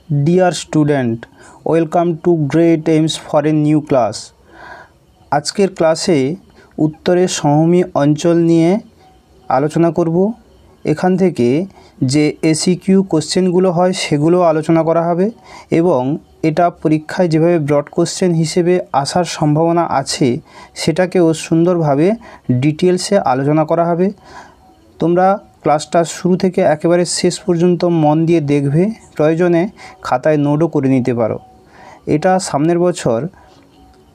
Deer student, welcome to great aims for a new class. আজকের ক্লাসে উত্তরের সমভূমি অঞ্চল নিয়ে আলোচনা করব। এখান থেকে যে এসিকিউ কোশ্চেনগুলো হয় সেগুলো আলোচনা করা হবে এবং এটা পরীক্ষায় যেভাবে ব্রড কোশ্চেন হিসেবে আসার সম্ভাবনা আছে সেটাকেও সুন্দরভাবে ডিটেলসে আলোচনা করা হবে। তোমরা ক্লাসটা শুরু থেকে একেবারে শেষ পর্যন্ত মন দিয়ে দেখবে, প্রয়োজনে খাতায় নোটও করে নিতে পারো। এটা সামনের বছর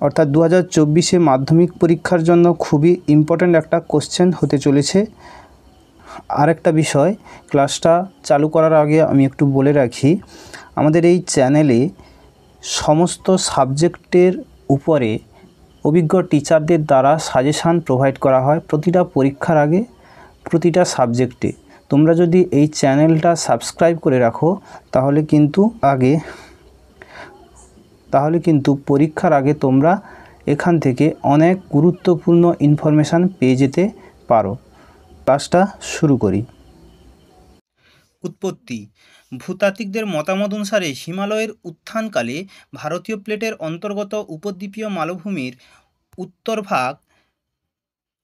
অর্থাৎ 2024 মাধ্যমিক পরীক্ষার জন্য খুবই ইম্পর্ট্যান্ট একটা কোশ্চেন হতে চলেছে। আরেকটা বিষয়, ক্লাসটা চালু করার আগে আমি একটু বলে রাখি, আমাদের এই চ্যানেলে সমস্ত সাবজেক্টের উপরে অভিজ্ঞ টিচারদের দ্বারা সাজেশান প্রোভাইড করা হয় প্রতিটা পরীক্ষার আগে, প্রতিটা সাবজেক্টে। তোমরা যদি এই চ্যানেলটা সাবস্ক্রাইব করে রাখো তাহলে কিন্তু পরীক্ষার আগে তোমরা এখান থেকে অনেক গুরুত্বপূর্ণ ইনফরমেশান পেয়ে যেতে পারো। ক্লাসটা শুরু করি। উৎপত্তি। ভূতাত্ত্বিকদের মতামত অনুসারে হিমালয়ের উত্থানকালে ভারতীয় প্লেটের অন্তর্গত উপদ্বীপীয় মালভূমির উত্তর ভাগ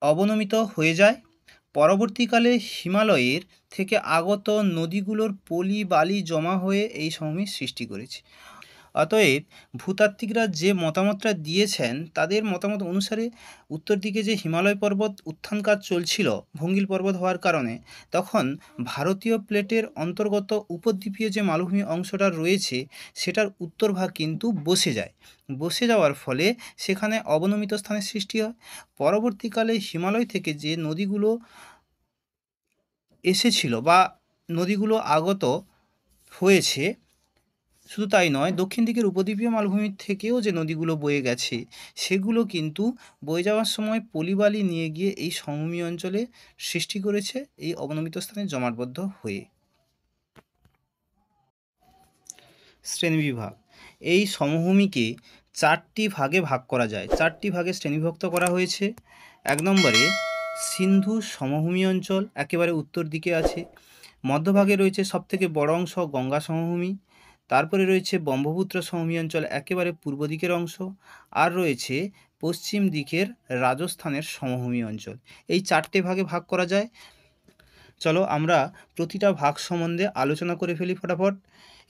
অবনমিত হয়ে যায়। পরবর্তীকালে হিমালয়ের থেকে আগত নদীগুলোর পলি বালি জমা হয়ে এই সমভূমির সৃষ্টি করেছে। অতএব ভূতাত্ত্বিকরা যে মতামতটা দিয়েছেন তাদের মতামত অনুসারে উত্তর দিকে যে হিমালয় পর্বত উত্থান কাজ চলছিল ভঙ্গিল পর্বত হওয়ার কারণে, তখন ভারতীয় প্লেটের অন্তর্গত উপদ্বীপীয় যে মালভূমি অংশটা রয়েছে সেটার উত্তর ভাগ কিন্তু বসে যাওয়ার ফলে সেখানে অবনমিত স্থানের সৃষ্টি হয়। পরবর্তীকালে হিমালয় থেকে যে নদীগুলো এসেছিল বা নদীগুলো আগত হয়েছে, শুধু তাই নয়, দক্ষিণ দিকের উপদ্বীপীয় মালভূমির থেকেও যে নদীগুলো বয়ে গেছে সেগুলো কিন্তু বয়ে যাওয়ার সময় পলিবালি নিয়ে গিয়ে এই সমভূমি অঞ্চলে সৃষ্টি করেছে এই অবনমিত স্থানে জমাটবদ্ধ হয়ে। শ্রেণীবিভাগ। এই সমভূমিকে 4টি ভাগে ভাগ করা যায়, 4টি ভাগে শ্রেণীবিভক্ত করা হয়েছে। 1 নম্বরে সিন্ধু সমভূমি অঞ্চল একেবারে উত্তর দিকে আছে। মধ্যভাগে রয়েছে সবথেকে বড় অংশ গঙ্গা সমভূমি। তারপরে রয়েছে ব্রহ্মপুত্র সমভূমি অঞ্চল একেবারে পূর্ব দিকের অংশ, আর রয়েছে পশ্চিম দিকের রাজস্থানের সমভূমি অঞ্চল। এই 4টে ভাগে ভাগ করা যায়। চলো আমরা প্রতিটা ভাগ সম্বন্ধে আলোচনা করে ফেলি ফটাফট,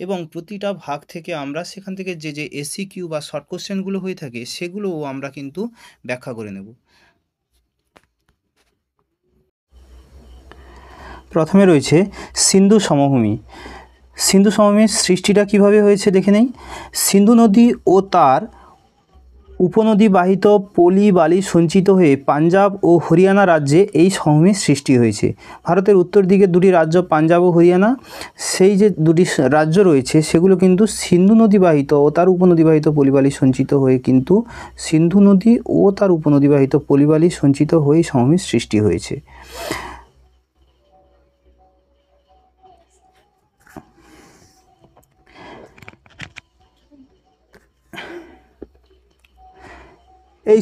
এবং প্রতিটা ভাগ থেকে আমরা সেখান থেকে যে এসিকিউ বা শর্ট কোশ্চেনগুলো হয়ে থাকে সেগুলোও আমরা কিন্তু ব্যাখ্যা করে নেব। প্রথমে রয়েছে সিন্ধু সমভূমি। সিন্ধু সমভূমির সৃষ্টিটা কিভাবে হয়েছে দেখে নেই। সিন্ধু নদী ও তার উপনদী বাহিত পলি বালি সঞ্চিত হয়ে পাঞ্জাব ও হরিয়ানা রাজ্যে এই সমভূমির সৃষ্টি হয়েছে। ভারতের উত্তর দিকে দুটি রাজ্য পাঞ্জাব ও হরিয়ানা, সেই যে দুটি রাজ্য রয়েছে সেগুলো কিন্তু সিন্ধু নদী বাহিত ও তার উপনদী বাহিত পলিবালি সঞ্চিত হয়ে কিন্তু সিন্ধু নদী ও তার উপনদী বাহিত পলিবালি সঞ্চিত হয়ে সমভূমির সৃষ্টি হয়েছে। এই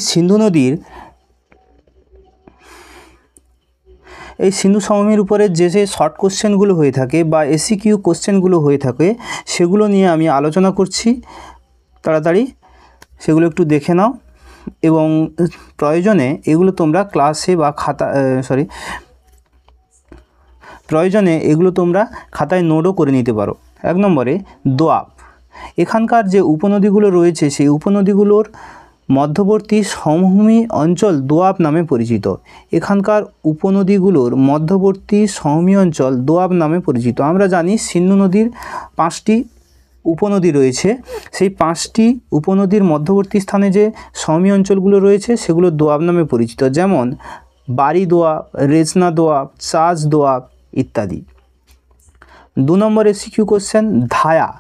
সিন্ধু সমভূমির উপরে যে শর্ট কোশ্চেনগুলো হয়ে থাকে বা এসিকিউ কোশ্চেনগুলো হয়ে থাকে সেগুলো নিয়ে আমি আলোচনা করছি। তাড়াতাড়ি সেগুলো একটু দেখে নাও এবং প্রয়োজনে এগুলো তোমরা ক্লাসে বা প্রয়োজনে এগুলো তোমরা খাতায় নোটও করে নিতে পারো। 1 নম্বরে দোয়াব। এখানকার যে উপনদীগুলো রয়েছে সেই উপনদীগুলোর মধ্যবর্তী সমভূমি অঞ্চল দোয়াব নামে পরিচিত। এখানকার উপনদীগুলোর মধ্যবর্তী সমভূমি অঞ্চল দোয়াব নামে পরিচিত। আমরা জানি সিন্ধু নদীর 5টি উপনদী রয়েছে, সেই 5টি উপনদীর মধ্যবর্তী স্থানে যে সমভূমি অঞ্চলগুলো রয়েছে সেগুলো দোয়াব নামে পরিচিত, যেমন বারি দোয়াব, রেজনা দোয়াব, চাচ দোয়াব ইত্যাদি। 2 নম্বর এসিকিউ কোশ্চেন ধায়া।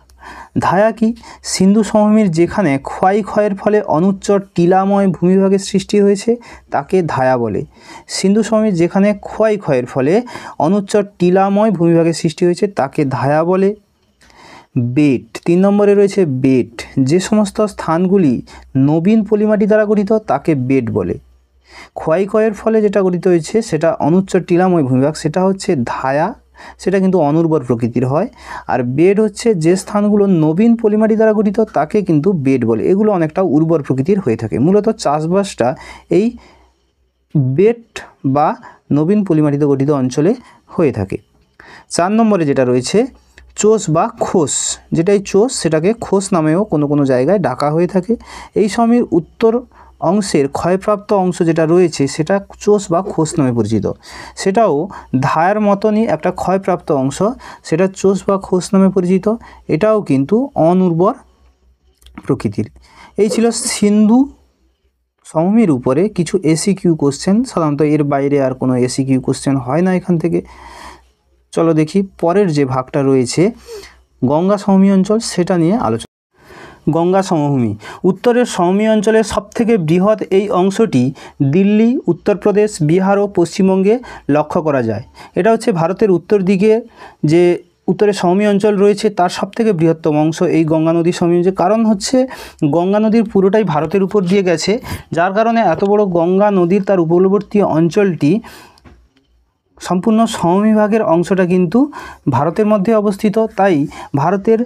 ধায়া কি? সিন্ধু সমভূমির যেখানে ক্ষয়ের ফলে অনুচ্চর টিলাময় ভূমিভাগের সৃষ্টি হয়েছে তাকে ধায়া বলে। সিন্ধু সমভূমির যেখানে ক্ষয়ের ফলে অনুচ্চর টিলাময় ভূমিভাগের সৃষ্টি হয়েছে তাকে ধায়া বলে। বেট। 3 নম্বরে রয়েছে বেট। যে সমস্ত স্থানগুলি নবীন পলিমাটি দ্বারা গঠিত তাকে বেট বলে। ক্ষয়ের ফলে যেটা গঠিত হয়েছে সেটা অনুচ্চর টিলাময় ভূমিভাগ, সেটা হচ্ছে ধায়া সেটা কিন্তু অনুর্বর প্রকৃতির হয়। আর বেড হচ্ছে যে স্থানগুলো নবীন পলিমাটি দ্বারা গঠিত তাকে কিন্তু বেড বলে, এগুলো অনেকটা উর্বর প্রকৃতির হয়ে থাকে। মূলত চাষবাসটা এই বেড বা নবীন পলিমাটিতে গঠিত অঞ্চলে হয়ে থাকে। 4 নম্বরে যেটা রয়েছে চোষ বা খোস, যেটাই চোষ সেটাকে খোস নামেও কোনো কোনো জায়গায় ডাকা হয়ে থাকে। এই সময়ের উত্তর অংশের ক্ষয়প্রাপ্ত অংশ যেটা রয়েছে সেটা চোষ বা খোস নামে পরিচিত। সেটাও ধায়ের মতনই একটা ক্ষয়প্রাপ্ত অংশ, সেটা চোষ বা খোস নামে পরিচিত। এটাও কিন্তু অনুর্বর প্রকৃতির। এই ছিল সিন্ধু সমভূমির উপরে কিছু এসিকিউ কোশ্চেন। সাধারণত এর বাইরে আর কোনো এসিকিউ কোশ্চেন হয় না এখান থেকে। চলো দেখি পরের যে ভাগটা রয়েছে গঙ্গা সমভূমি অঞ্চল, সেটা নিয়ে আলোচনা। গঙ্গা সমভূমি উত্তরের সমভূমি অঞ্চলের সবথেকে বৃহৎ এই অংশটি দিল্লি, উত্তরপ্রদেশ, বিহার ও পশ্চিমবঙ্গে লক্ষ্য করা যায়। এটা হচ্ছে ভারতের উত্তর দিকে যে উত্তরের সমভূমি অঞ্চল রয়েছে তার সবথেকে বৃহত্তম অংশ এই গঙ্গা নদীর সমভূমি অঞ্চল। কারণ হচ্ছে গঙ্গা নদীর পুরোটাই ভারতের উপর দিয়ে গেছে, যার কারণে এত বড় গঙ্গা নদীর তার উপকূলবর্তী অঞ্চলটি সম্পূর্ণ সমভূমিভাগের অংশটা কিন্তু ভারতের মধ্যে অবস্থিত। তাই ভারতের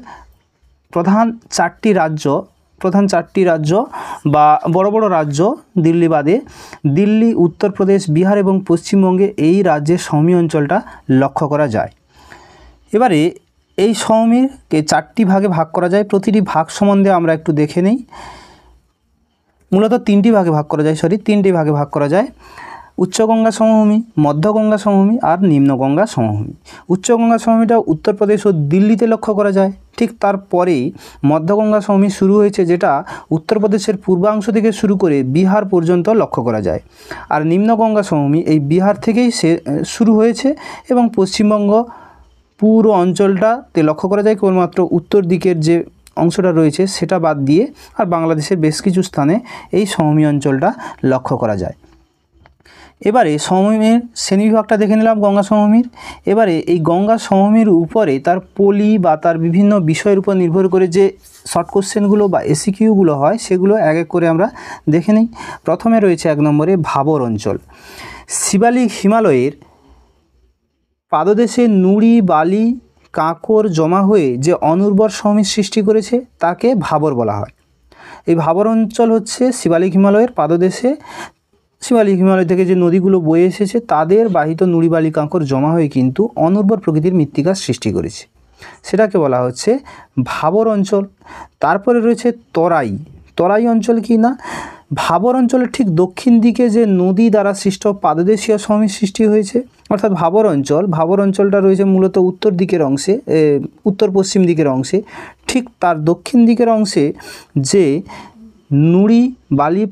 প্রধান চারটি রাজ্য বা বড় বড় রাজ্য দিল্লি বাদে, দিল্লি, উত্তরপ্রদেশ, বিহার এবং পশ্চিমবঙ্গে এই রাজ্যের সমভূমি অঞ্চলটা লক্ষ্য করা যায়। এবারে এই সমভূমিকে 4টি ভাগে ভাগ করা যায়। প্রতিটি ভাগ সম্বন্ধে আমরা একটু দেখে নিই। মূলত 3টি ভাগে ভাগ করা যায়। উচ্চগঙ্গা সমভূমি, মধ্যগঙ্গা সমভূমি আর নিম্নগঙ্গা সমভূমি। উচ্চগঙ্গা সমভূমিটা উত্তরপ্রদেশ ও দিল্লিতে লক্ষ্য করা যায়। ঠিক তারপরেই মধ্যগঙ্গা সমভূমি শুরু হয়েছে, যেটা উত্তরপ্রদেশের পূর্বাংশ থেকে শুরু করে বিহার পর্যন্ত লক্ষ্য করা যায়। আর নিম্নগঙ্গা সমভূমি এই বিহার থেকেই শুরু হয়েছে এবং পশ্চিমবঙ্গ পুরো অঞ্চলটাতে লক্ষ্য করা যায়। কেবলমাত্র উত্তর দিকের যে অংশটা রয়েছে সেটা বাদ দিয়ে আর বাংলাদেশের বেশ কিছু স্থানে এই সমভূমি অঞ্চলটা লক্ষ্য করা যায়। এবারে সমভূমির শ্রেণীবিভাগটা দেখে নিলাম গঙ্গা সমভূমির। এবারে এই গঙ্গা সমভূমির উপরে তার পলি বা তার বিভিন্ন বিষয়ের উপর নির্ভর করে যে শর্ট কোশ্চেনগুলো বা এসিকিউগুলো হয় সেগুলো এক এক করে আমরা দেখে নিই। প্রথমে রয়েছে 1 নম্বরে ভাবর অঞ্চল। শিবালিক হিমালয়ের পাদদেশে নুড়ি, বালি, কাঁকর জমা হয়ে যে অনুর্বর সমভূমির সৃষ্টি করেছে তাকে ভাবর বলা হয়। এই ভাবর অঞ্চল হচ্ছে শিবালিক হিমালয়ের পাদদেশে, শিবালিক হিমালয় থেকে যে নদীগুলো বয়ে এসেছে তাদের বাহিত নুড়ি, বালি, কাঁকর জমা হয়ে কিন্তু অনুর্বর প্রকৃতির মৃত্তিকার সৃষ্টি করেছে, সেটাকে বলা হচ্ছে ভাবর অঞ্চল। তারপরে রয়েছে তরাই অঞ্চল। কি না, ভাবর অঞ্চলের ঠিক দক্ষিণ দিকে যে নদী দ্বারা সৃষ্ট পাদদেশীয় সমভূমির সৃষ্টি হয়েছে, অর্থাৎ ভাবর অঞ্চলটা রয়েছে মূলত উত্তর পশ্চিম দিকের অংশে। ঠিক তার দক্ষিণ দিকের অংশে যে নুড়ি, বালি,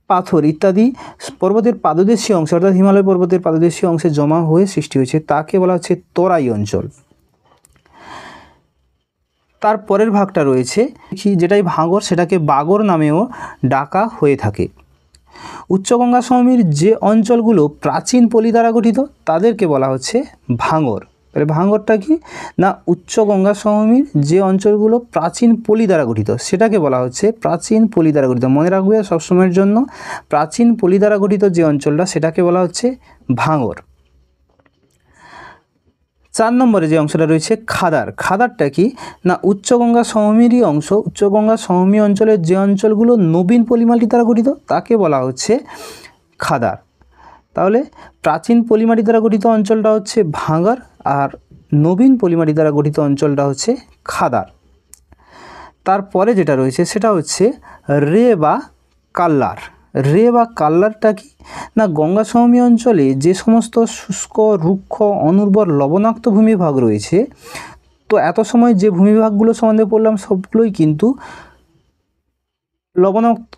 পাথর ইত্যাদি পর্বতের পাদদেশীয় অংশ, অর্থাৎ হিমালয় পর্বতের পাদদেশীয় অংশে জমা হয়ে সৃষ্টি হয়েছে তাকে বলা হচ্ছে তরাই অঞ্চল। তার পরের ভাগটা রয়েছে যেটাই ভাঙর, সেটাকে বাগর নামেও ডাকা হয়ে থাকে। উচ্চগঙ্গা সমভূমির যে অঞ্চলগুলো প্রাচীন পলি দ্বারা গঠিত তাদেরকে বলা হচ্ছে ভাঙর। তাহলে ভাঙরটা কি না, উচ্চগঙ্গা সমভূমির যে অঞ্চলগুলো প্রাচীন পলি দ্বারা গঠিত সেটাকে বলা হচ্ছে প্রাচীন পলি দ্বারা গঠিত। মনে রাখবে সবসময়ের জন্য, প্রাচীন পলি দ্বারা গঠিত যে অঞ্চলটা সেটাকে বলা হচ্ছে ভাঙর। 4 নম্বরে যে অংশটা রয়েছে খাদারটা কি না, উচ্চগঙ্গা সমভূমিরই অংশ। উচ্চগঙ্গা সমভূমি অঞ্চলের যে অঞ্চলগুলো নবীন পলিমাটি দ্বারা গঠিত তাকে বলা হচ্ছে খাদার। তাহলে প্রাচীন পলিমাটি দ্বারা গঠিত অঞ্চলটা হচ্ছে ভাঙর আর নবীন পলিমাটি দ্বারা গঠিত অঞ্চলটা হচ্ছে খাদার। তারপরে যেটা রয়েছে সেটা হচ্ছে রে বা কাল্লারটা কি না, গঙ্গা সমভূমি অঞ্চলে যে সমস্ত শুষ্ক, রুক্ষ, অনুর্বর, লবণাক্ত ভূমিভাগ রয়েছে, তো এত সময় যে ভূমিভাগগুলো সম্বন্ধে পড়লাম সবগুলোই কিন্তু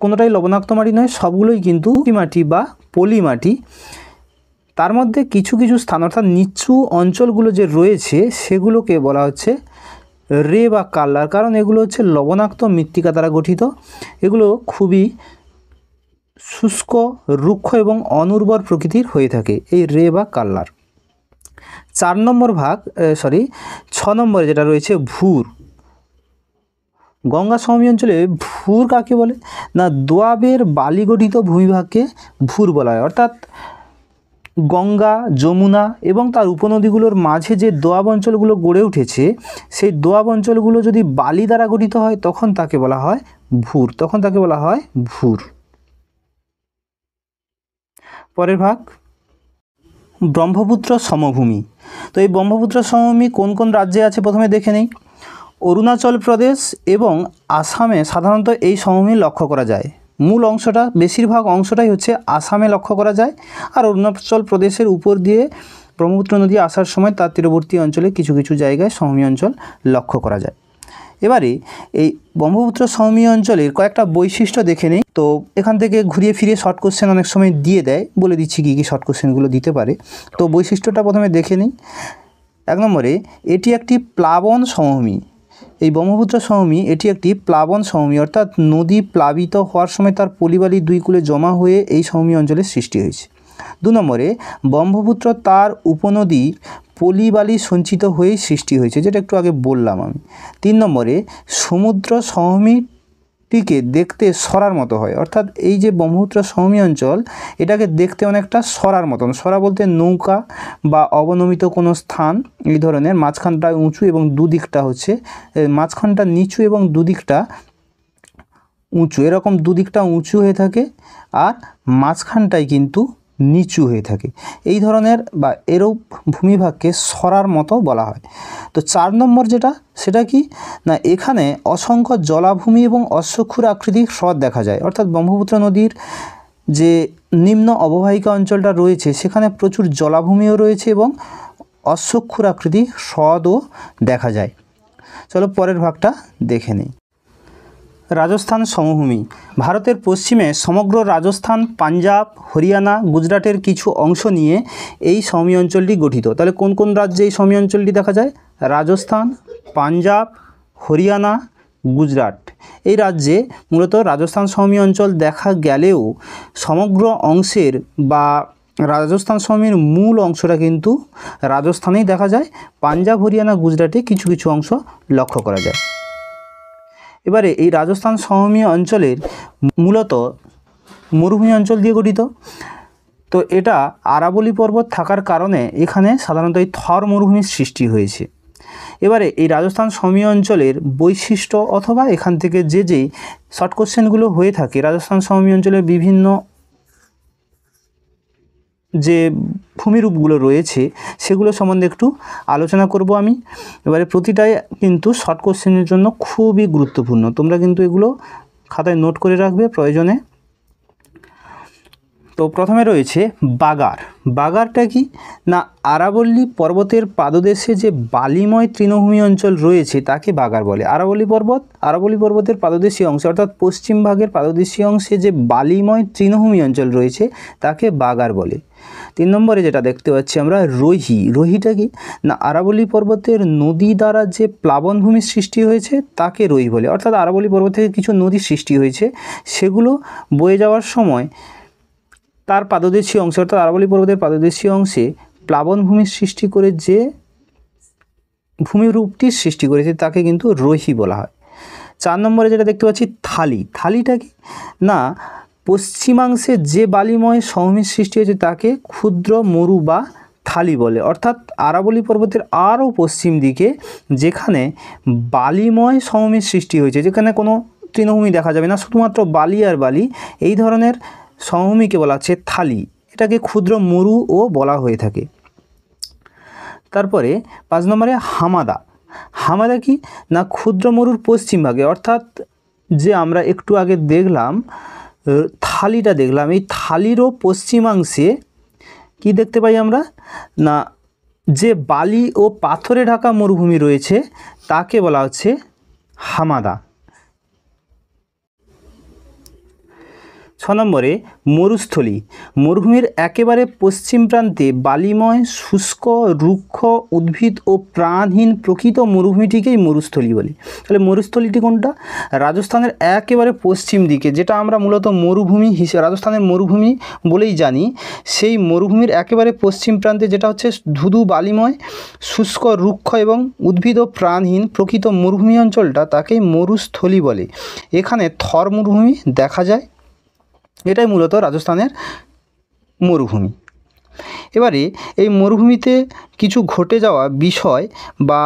কোনোটাই লবণাক্ত মাটি নয়, সবগুলোই কিন্তু মাটি বা পলি মাটি। তার মধ্যে কিছু কিছু স্থান অর্থাৎ নিচু অঞ্চলগুলো যে রয়েছে সেগুলোকে বলা হচ্ছে রে বা কাল্লার, কারণ এগুলো হচ্ছে লবণাক্ত মৃত্তিকা দ্বারা গঠিত। এগুলো খুবই শুষ্ক, রুক্ষ এবং অনুর্বর প্রকৃতির হয়ে থাকে, এই রে বা কাল্লার। 6 নম্বরে যেটা রয়েছে ভুর। গঙ্গা সমভূমি অঞ্চলে ভুর কাকে বলে না, দোআবের বালি গঠিত ভূমিভাগকে ভুর বলা হয়। অর্থাৎ গঙ্গা, যমুনা এবং তার উপনদীগুলোর মাঝে যে দোয়াব অঞ্চলগুলো গড়ে উঠেছে, সেই দোয়াব অঞ্চলগুলো যদি বালি দ্বারা গঠিত হয় তখন তাকে বলা হয় ভূর, পরের ভাগ ব্রহ্মপুত্র সমভূমি। তো এই ব্রহ্মপুত্র সমভূমি কোন কোন রাজ্যে আছে প্রথমে দেখে নেই। অরুণাচল প্রদেশ এবং আসামে সাধারণত এই সমভূমি লক্ষ্য করা যায়। মূল অংশটা, বেশিরভাগ অংশটাই হচ্ছে আসামে লক্ষ্য করা যায়, আর অরুণাচল প্রদেশের উপর দিয়ে ব্রহ্মপুত্র নদী আসার সময় তার তীরবর্তী অঞ্চলে কিছু কিছু জায়গায় সমভূমি অঞ্চল লক্ষ্য করা যায়। এবারে এই ব্রহ্মপুত্র সমভূমি অঞ্চলের কয়েকটা বৈশিষ্ট্য দেখে নেই। তো এখান থেকে ঘুরিয়ে ফিরিয়ে শর্ট কোশ্চেন অনেক সময় দিয়ে দেয়, বলে দিচ্ছি কী কী শর্ট কোশ্চেনগুলো দিতে পারে। তো বৈশিষ্ট্যটা প্রথমে দেখে নিই। 1 নম্বরে, এটি একটি প্লাবন সমভূমি। এই ব্রহ্মপুত্র সমভূমি এটি একটি প্লাবন সমভূমি, অর্থাৎ নদী প্লাবিত হওয়ার সময় তার পলিবালি দুই কূলে জমা হয়ে এই সমভূমি অঞ্চলের সৃষ্টি হয়েছে। 2 নম্বরে, ব্রহ্মপুত্র তার উপনদীর পলিবালি সঞ্চিত হয়েই সৃষ্টি হয়েছে, যেটা একটু আগে বললাম আমি। 3 নম্বরে, সমুদ্র সমভূমিটিকে দেখতে সরার মতো হয়, অর্থাৎ এই যে ব্রহ্মপুত্র সমভূমি অঞ্চল এটাকে দেখতে অনেকটা সরার মতন। সরা বলতে নৌকা বা অবনমিত কোনো স্থান, এই ধরনের। মাঝখানটা উঁচু এবং দুদিকটা হচ্ছে, মাঝখানটা নিচু এবং দুদিকটা উঁচু, এরকম দুদিকটা উঁচু হয়ে থাকে আর মাঝখানটাই কিন্তু নিচু হয়ে থাকে। এই ধরনের বা এরূপ ভূমিভাগকে সরার মতো বলা হয়। তো 4 নম্বর যেটা, সেটা কি না, এখানে অসংখ্য জলাভূমি এবং অশ্বক্ষুর আকৃতির হ্রদ দেখা যায়, অর্থাৎ ব্রহ্মপুত্র নদীর যে নিম্ন অববাহিকা অঞ্চলটা রয়েছে সেখানে প্রচুর জলাভূমিও রয়েছে এবং অশ্বক্ষুর আকৃতি হ্রদও দেখা যায়। চলো পরের ভাগটা দেখে নিই। রাজস্থান সমভূমি। ভারতের পশ্চিমে সমগ্র রাজস্থান, পাঞ্জাব, হরিয়ানা, গুজরাটের কিছু অংশ নিয়ে এই সমভূমি অঞ্চলটি গঠিত। তাহলে কোন কোন রাজ্যে এই সমভূমি অঞ্চলটি দেখা যায়? রাজস্থান, পাঞ্জাব, হরিয়ানা, গুজরাট। এই রাজ্যে মূলত রাজস্থান সমভূমি অঞ্চল দেখা গেলেও সমগ্র অংশের বা রাজস্থান সমভূমির মূল অংশটা কিন্তু রাজস্থানেই দেখা যায়। পাঞ্জাব, হরিয়ানা, গুজরাটে কিছু কিছু অংশ লক্ষ্য করা যায়। এবারে এই রাজস্থান সমভূমি অঞ্চলের মূলত মরুভূমি অঞ্চল দিয়ে গঠিত। তো এটা আরাবলী পর্বত থাকার কারণে এখানে সাধারণত এই থর মরুভূমির সৃষ্টি হয়েছে। এবারে এই রাজস্থান সমভূমি অঞ্চলের বৈশিষ্ট্য অথবা এখান থেকে যে যে শর্ট কোশ্চেনগুলো হয়ে থাকে, রাজস্থান সমভূমি অঞ্চলের বিভিন্ন যে ভূমিরূপগুলো রয়েছে সেগুলো সম্বন্ধে একটু আলোচনা করব আমি। এবারে প্রতিটাই কিন্তু শর্ট কোশ্চেনের জন্য খুবই গুরুত্বপূর্ণ, তোমরা কিন্তু এগুলো খাতায় নোট করে রাখবে প্রয়োজনে। তো প্রথমে রয়েছে বাগার। বাগারটা কি না, আরাবল্লী পর্বতের পাদদেশে যে বালিময় তৃণভূমি অঞ্চল রয়েছে তাকে বাগার বলে। আরাবল্লী পর্বতের পাদদেশীয় অংশে অর্থাৎ পশ্চিম ভাগের পাদদেশীয় অংশে যে বালিময় তৃণভূমি অঞ্চল রয়েছে তাকে বাগার বলে। 3 নম্বরে যেটা দেখতে পাচ্ছি আমরা রোহি। রোহিটা কি না, আরাবল্লী পর্বতের নদী দ্বারা যে প্লাবনভূমির সৃষ্টি হয়েছে তাকে রোহি বলে, অর্থাৎ আরাবল্লী পর্বত থেকে কিছু নদী সৃষ্টি হয়েছে, সেগুলো বয়ে যাওয়ার সময় তার পাদদেশীয় অংশে অর্থাৎ আরাবল্লী পর্বতের পাদদেশীয় অংশে প্লাবনভূমির সৃষ্টি করে যে ভূমিরূপটির সৃষ্টি করেছে তাকে কিন্তু রোহি বলা হয়। 4 নম্বরে যেটা দেখতে পাচ্ছি থালি। থালিটা কি না, পশ্চিমাংশে যে বালিময় সমভূমির সৃষ্টি হয়েছে তাকে ক্ষুদ্র মরু বা থালি বলে, অর্থাৎ আরাবল্লী পর্বতের আরও পশ্চিম দিকে যেখানে বালিময় সমভূমির সৃষ্টি হয়েছে, যেখানে কোনো তৃণভূমি দেখা যাবে না, শুধুমাত্র বালি আর বালি, এই ধরনের সমভূমিকে বলা হচ্ছে থালি। এটাকে ক্ষুদ্র মরুও বলা হয়ে থাকে। তারপরে 5 নম্বরে হামাদা। হামাদা কি না, ক্ষুদ্র মরুর পশ্চিম ভাগে, অর্থাৎ যে আমরা একটু আগে দেখলাম থালিটা দেখলাম, এই থালিরও পশ্চিমাংশে কি দেখতে পাই আমরা না, যে বালি ও পাথরে ঢাকা মরুভূমি রয়েছে তাকে বলা হচ্ছে হামাদা। 6 নম্বরে মরুস্থলী। মরুভূমির একেবারে পশ্চিম প্রান্তে বালিময় শুষ্ক রুক্ষ উদ্ভিদ ও প্রাণহীন প্রকৃত মরুভূমিটিকেই মরুস্থলী বলে। তাহলে মরুস্থলীটি কোনটা? রাজস্থানের একেবারে পশ্চিম দিকে, যেটা আমরা মূলত মরুভূমি হিসেবে রাজস্থানের মরুভূমি বলেই জানি, সেই মরুভূমির একেবারে পশ্চিম প্রান্তে যেটা হচ্ছে ধুধু বালিময় শুষ্ক রুক্ষ এবং উদ্ভিদ ও প্রাণহীন প্রকৃত মরুভূমি অঞ্চলটা তাকেই মরুস্থলী বলে। এখানে থর মরুভূমি দেখা যায়, এটাই মূলত রাজস্থানের মরুভূমি। এবারে এই মরুভূমিতে কিছু ঘটে যাওয়া বিষয় বা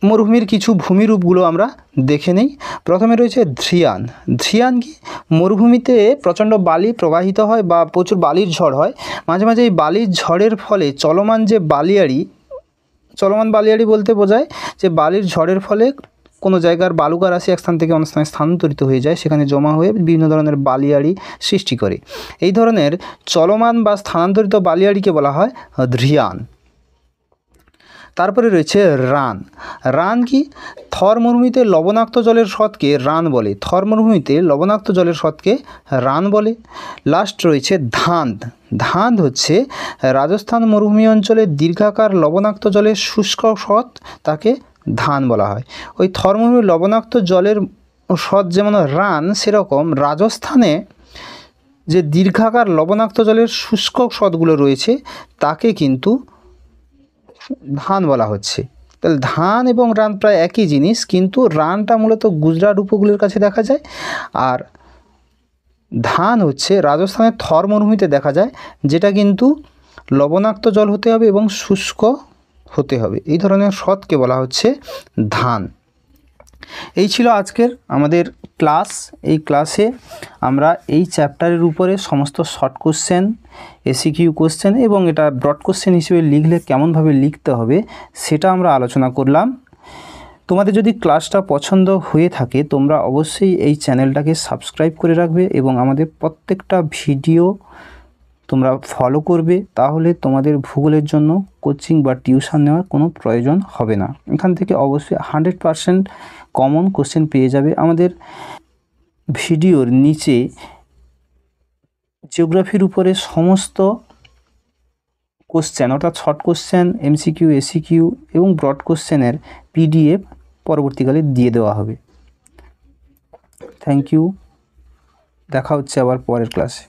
মরুভূমির কিছু ভূমিরূপগুলো আমরা দেখে নেই। প্রথমে রয়েছে ধৃয়ান। ধৃয়ান কি? মরুভূমিতে প্রচণ্ড বালি প্রবাহিত হয় বা প্রচুর বালির ঝড় হয়। মাঝে মাঝে এই বালির ঝড়ের ফলে চলমান বালিয়াড়ি বলতে বোঝায় যে বালির ঝড়ের ফলে কোনো জায়গার বালুকা রাশি এক স্থান থেকে অন্য স্থানে স্থানান্তরিত হয়ে যায়, সেখানে জমা হয়ে বিভিন্ন ধরনের বালিয়াড়ি সৃষ্টি করে। এই ধরনের চলমান বা স্থানান্তরিত বালিয়াড়িকে বলা হয় ধৃয়ান। তারপরে রয়েছে রান। রান কি? থর মরুভূমিতে লবণাক্ত জলের হ্রদকে রান বলে। থর মরুভূমিতে লবণাক্ত জলের হ্রদকে রান বলে। লাস্ট রয়েছে ধাঁধ। ধাঁধ হচ্ছে রাজস্থান মরুভূমি অঞ্চলের দীর্ঘাকার লবণাক্ত জলের শুষ্ক হ্রদ, তাকে ধান বলা হয়। ওই থর মরুভূমির লবণাক্ত জলের হ্রদ যেমন রান, সেরকম রাজস্থানে যে দীর্ঘাকার লবণাক্ত জলের শুষ্ক হ্রদগুলো রয়েছে তাকে কিন্তু ধান বলা হচ্ছে। তাহলে ধান এবং রান প্রায় একই জিনিস, কিন্তু রানটা মূলত গুজরাট উপকূলের কাছে দেখা যায়, আর ধান হচ্ছে রাজস্থানের থর মরুভূমিতে দেখা যায়, যেটা কিন্তু লবণাক্ত জল হতে হবে এবং শুষ্ক হতে হবে। এই ধরনের হ্রদকে বলা হচ্ছে ধান। এই ছিল আজকের আমাদের ক্লাস। এই ক্লাসে আমরা এই চ্যাপ্টারের উপরে সমস্ত শর্ট কোশ্চেন, এসিকিউ কোশ্চেন এবং এটা ব্রড কোশ্চেন হিসেবে লিখলে কেমনভাবে লিখতে হবে সেটা আমরা আলোচনা করলাম। তোমাদের যদি ক্লাসটা পছন্দ হয়ে থাকে তোমরা অবশ্যই এই চ্যানেলটাকে সাবস্ক্রাইব করে রাখবে এবং আমাদের প্রত্যেকটা ভিডিও তোমরা ফলো করবে, তাহলে তোমাদের ভূগোলের জন্য কোচিং বা টিউশন নেওয়ার কোনো প্রয়োজন হবে না। এখান থেকে অবশ্যই 100% কমন কোশ্চেন পেয়ে যাবে। আমাদের ভিডিওর নিচে জিওগ্রাফির উপরে সমস্ত কোশ্চেন, অর্থাৎ শর্ট কোশ্চেন, এমসিকিউ, এসিকিউ এবং ব্রড কোশ্চেনের PDF পরবর্তীকালে দিয়ে দেওয়া হবে। Thank you. দেখা হচ্ছে আবার পরের ক্লাসে।